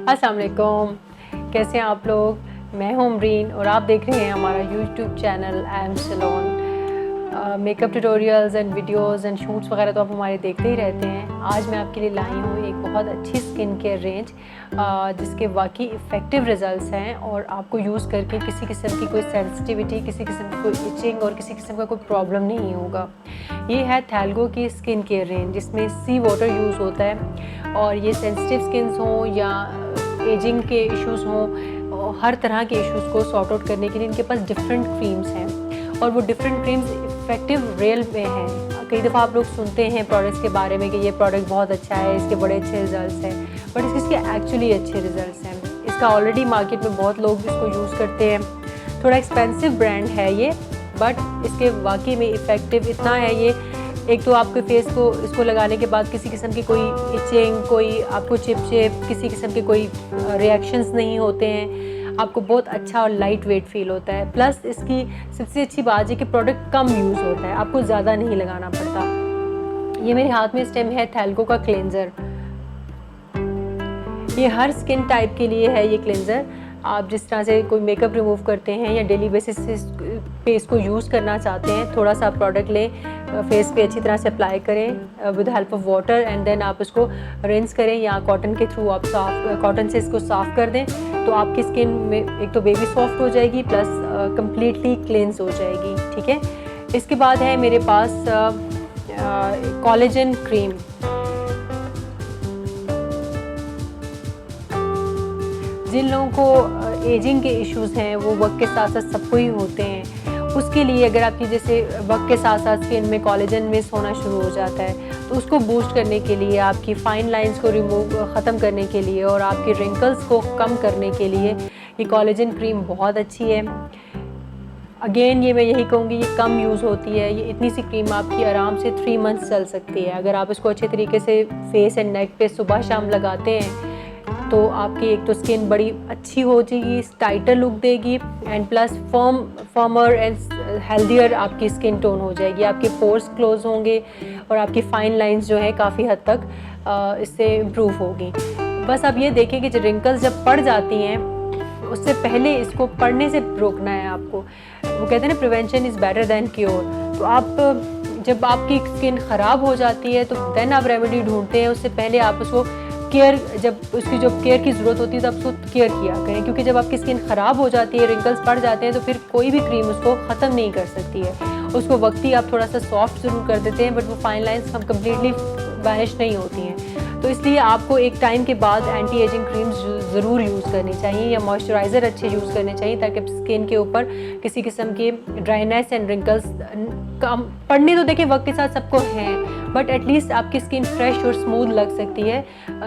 अस्सलाम वालेकुम, कैसे हैं आप लोग। मैं हूं अमरीन और आप देख रहे हैं हमारा YouTube channel M salon. Makeup tutorials and videos and shoots वगैरह तो आप हमारे देखते ही रहते हैं। आज मैं आपके लिए लाई हूँ एक बहुत अच्छी स्किन केयर रेंज जिसके वाकई इफ़ेक्टिव रिजल्ट्स हैं और आपको यूज़ करके किसी किस्म की कोई सेंसिटिविटी, किसी किस्म की कोई इचिंग और किसी किस्म का कोई प्रॉब्लम नहीं होगा। ये है थैल्गो की स्किन केयर रेंज जिसमें सी वाटर यूज़ होता है और ये सेंसिटिव स्किन्स हों या एजिंग के इश्यूज़ हों, हर तरह के इश्यूज़ को सॉर्ट आउट करने के लिए इनके पास डिफरेंट क्रीम्स हैं और वो डिफरेंट क्रीम्स इफ़ेक्टिव रियल में हैं। कई दफ़ा आप लोग सुनते हैं प्रोडक्ट्स के बारे में कि ये प्रोडक्ट बहुत अच्छा है, इसके बड़े अच्छे रिजल्ट्स हैं, बट इसके एक्चुअली अच्छे रिजल्ट्स हैं। इसका ऑलरेडी मार्केट में बहुत लोग इसको यूज़ करते हैं। थोड़ा एक्सपेंसिव ब्रांड है ये, बट इसके वाकई में इफ़ेक्टिव इतना है ये। एक तो आपके फेस को इसको लगाने के बाद किसी किस्म की कोई इचिंग, कोई आपको चिप किसी किस्म के कोई रिएक्शंस नहीं होते हैं। आपको बहुत अच्छा और लाइट वेट फील होता है। प्लस इसकी सबसे अच्छी बात है कि प्रोडक्ट कम यूज़ होता है, आपको ज़्यादा नहीं लगाना पड़ता। ये मेरे हाथ में इस टाइम है थैल्गो का क्लेंज़र। ये हर स्किन टाइप के लिए है ये क्लेंज़र। आप जिस तरह से कोई मेकअप रिमूव करते हैं या डेली बेसिस पे इसको यूज़ करना चाहते हैं, थोड़ा सा प्रोडक्ट लें, फेस पे अच्छी तरह से अप्लाई करें with help of water and then आप इसको रिंस करें या कॉटन के थ्रू आप कॉटन से इसको साफ़ कर दें तो आपकी स्किन में एक तो बेबी सॉफ्ट हो जाएगी प्लस कम्प्लीटली क्लेंस हो जाएगी। ठीक है, इसके बाद है मेरे पास कोलेजन क्रीम। जिन लोगों को एजिंग के इश्यूज़ हैं वो वक्त के साथ साथ सबको ही होते हैं, उसके लिए अगर आपकी जैसे वक्त के साथ साथ स्किन में कोलेजन मिस होना शुरू हो जाता है तो उसको बूस्ट करने के लिए, आपकी फ़ाइन लाइंस को ख़त्म करने के लिए और आपके रिंकल्स को कम करने के लिए ये कोलेजन क्रीम बहुत अच्छी है। अगेन ये मैं यही कहूँगी, ये कम यूज़ होती है। ये इतनी सी क्रीम आपकी आराम से 3 मंथ्स चल सकती है अगर आप इसको अच्छे तरीके से फेस एंड नेक पे सुबह शाम लगाते हैं तो आपकी एक तो स्किन बड़ी अच्छी हो जाएगी, टाइटर लुक देगी and plus firmer and healthier आपकी स्किन टोन हो जाएगी। आपके पोर्स क्लोज होंगे और आपकी फाइन लाइंस जो है काफ़ी हद तक इससे इम्प्रूव होगी। बस आप ये देखें कि जो रिंकल्स जब पड़ जाती हैं उससे पहले इसको पड़ने से रोकना है आपको। वो कहते हैं ना, prevention is better than cure. तो आप जब आपकी स्किन ख़राब हो जाती है तो देन आप रेमेडी ढूंढते हैं, उससे पहले आप उसको केयर, जब उसकी जो केयर की ज़रूरत होती है तो आप उसको केयर किया करें, क्योंकि जब आपकी स्किन ख़राब हो जाती है, रिंकल्स पड़ जाते हैं तो फिर कोई भी क्रीम उसको ख़त्म नहीं कर सकती है। उसको वक्ती आप थोड़ा सा सॉफ्ट ज़रूर कर देते हैं बट वो फाइन लाइंस हम कम्प्लीटली वैनिश नहीं होती हैं। तो इसलिए आपको एक टाइम के बाद एंटी एजिंग क्रीम्स ज़रूर यूज़ करनी चाहिए या मॉइस्चराइज़र अच्छे यूज़ करने चाहिए ताकि स्किन के ऊपर किसी किस्म के ड्राइनेस एंड रिंकल्स कम पड़ने तो देखिए वक्त के साथ सबको हैं, बट एटलीस्ट आपकी स्किन फ्रेश और स्मूथ लग सकती है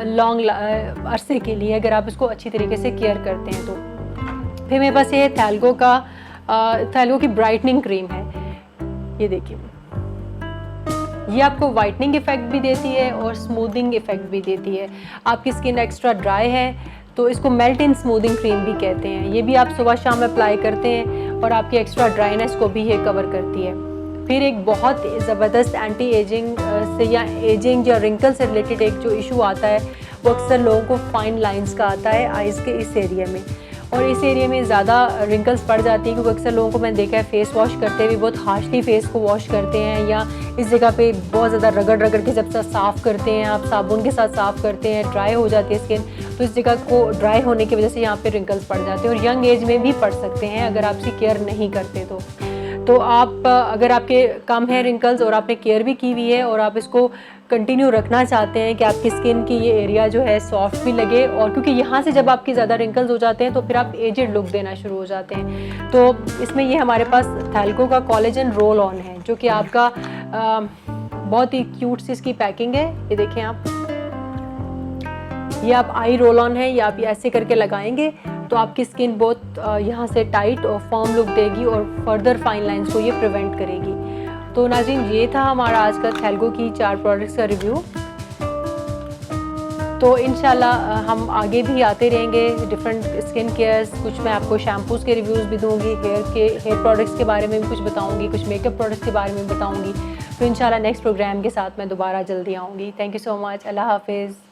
लॉन्ग अरसे के लिए अगर आप इसको अच्छी तरीके से केयर करते हैं तो। फिर मेरे पास ये थैल्गो की ब्राइटनिंग क्रीम है। ये देखिए, ये आपको वाइटनिंग इफ़ेक्ट भी देती है और स्मूथिंग इफ़ेक्ट भी देती है। आपकी स्किन एक्स्ट्रा ड्राई है तो इसको मेल्ट इन स्मूथिंग क्रीम भी कहते हैं। ये भी आप सुबह शाम अप्लाई करते हैं और आपकी एक्स्ट्रा ड्राइनेस को भी ये कवर करती है। फिर एक बहुत ज़बरदस्त एंटी एजिंग से या एजिंग या रिंकल से रिलेटेड एक जो इशू आता है वो अक्सर लोगों को फाइन लाइंस का आता है आइज़ के इस एरिया में, और इस एरिया में ज़्यादा रिंकल्स पड़ जाती है क्योंकि अक्सर लोगों को मैंने देखा है फेस वॉश करते हुए बहुत हार्शली फेस को वॉश करते हैं या इस जगह पे बहुत ज़्यादा रगड़ के जब साफ़ करते हैं, आप साबुन के साथ साफ़ करते हैं, ड्राई हो जाती है स्किन, तो इस जगह को ड्राई होने की वजह से यहाँ पे रिंकल्स पड़ जाते हैं और यंग एज में भी पड़ सकते हैं अगर आप इसकी केयर नहीं करते तो आप अगर आपके कम है रिंकल्स और आपने केयर भी की हुई है और आप इसको कंटिन्यू रखना चाहते हैं कि आपकी स्किन की ये एरिया जो है सॉफ्ट भी लगे, और क्योंकि यहाँ से जब आपकी ज़्यादा रिंकल्स हो जाते हैं तो फिर आप एजेड लुक देना शुरू हो जाते हैं। तो इसमें ये हमारे पास थैल्गो का कोलेजन रोल ऑन है जो कि आपका बहुत ही क्यूट सी इसकी पैकिंग है। ये देखें आप, ये आप आई रोल ऑन है, ये आप ऐसे करके लगाएंगे तो आपकी स्किन बहुत यहाँ से टाइट और फर्म लुक देगी और फर्दर फाइन लाइंस को ये प्रिवेंट करेगी। तो नाज़रीन, ये था हमारा आज का थैल्गो की 4 प्रोडक्ट्स का रिव्यू। तो इंशाल्लाह हम आगे भी आते रहेंगे डिफरेंट स्किन केयर्स। कुछ मैं आपको शैम्पूज़ के रिव्यूज़ भी दूंगी, हेयर प्रोडक्ट्स के बारे में भी कुछ बताऊंगी, कुछ मेकअप प्रोडक्ट्स के बारे में बताऊंगी। तो इंशाल्लाह नेक्स्ट प्रोग्राम के साथ मैं दोबारा जल्दी आऊँगी। Thank you so much. अल्लाह हाफिज़।